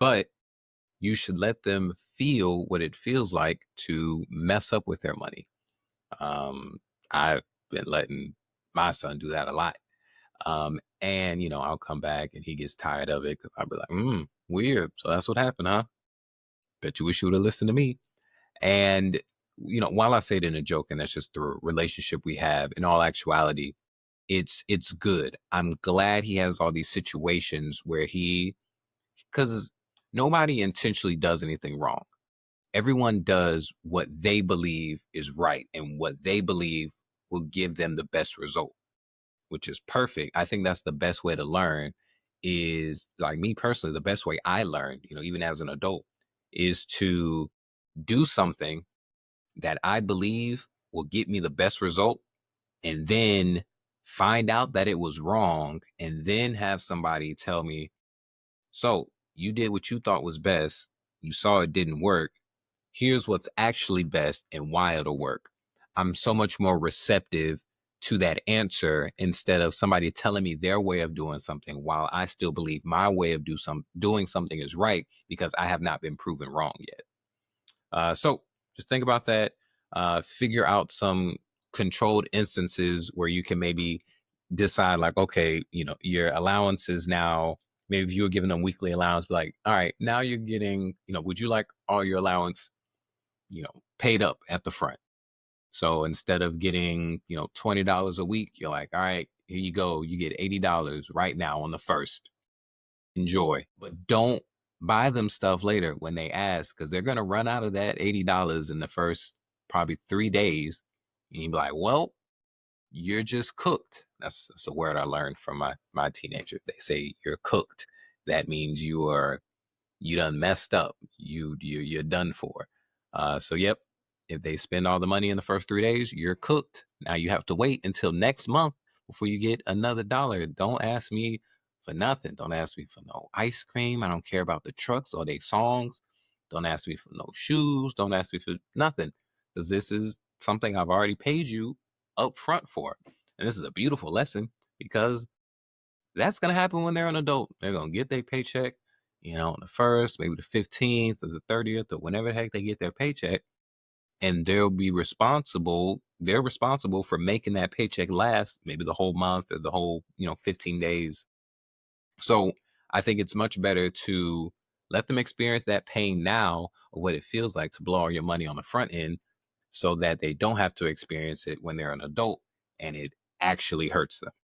but you should let them feel what it feels like to mess up with their money. I've been letting my son do that a lot. And I'll come back and he gets tired of it because I'll be like, weird. So that's what happened, huh? Bet you wish you would have listened to me. And while I say it in a joke, and that's just the relationship we have, in all actuality, it's good. I'm glad he has all these situations where because nobody intentionally does anything wrong. Everyone does what they believe is right and what they believe will give them the best result, which is perfect. I think that's the best way to learn. Is like me personally, the best way I learned, even as an adult, is to do something that I believe will get me the best result, and then find out that it was wrong, and then have somebody tell me, so you did what you thought was best, you saw it didn't work, here's what's actually best and why it'll work. I'm so much more receptive to that answer instead of somebody telling me their way of doing something while I still believe my way of doing something is right because I have not been proven wrong yet. So just think about that. Figure out some controlled instances where you can maybe decide, like, okay, your allowances now. Maybe if you were giving them weekly allowance, be like, all right, now you're getting, would you like all your allowance, paid up at the front? So instead of getting, $20 a week, you're like, all right, here you go. You get $80 right now on the first. Enjoy, but don't buy them stuff later when they ask, because they're gonna run out of that $80 in the first probably 3 days. And you be like, well, you're just cooked. That's a word I learned from my teenager. They say you're cooked. That means you done messed up. You're done for. So yep, if they spend all the money in the first 3 days, you're cooked. Now you have to wait until next month before you get another dollar. Don't ask me for nothing. Don't ask me for no ice cream. I don't care about the trucks or their songs. Don't ask me for no shoes. Don't ask me for nothing. Because this is something I've already paid you up front for. And this is a beautiful lesson because that's gonna happen when they're an adult. They're gonna get their paycheck, on the first, maybe the 15th or the 30th or whenever the heck they get their paycheck, and they're responsible for making that paycheck last maybe the whole month or the whole, 15 days. So I think it's much better to let them experience that pain now or what it feels like to blow all your money on the front end so that they don't have to experience it when they're an adult and it actually hurts them.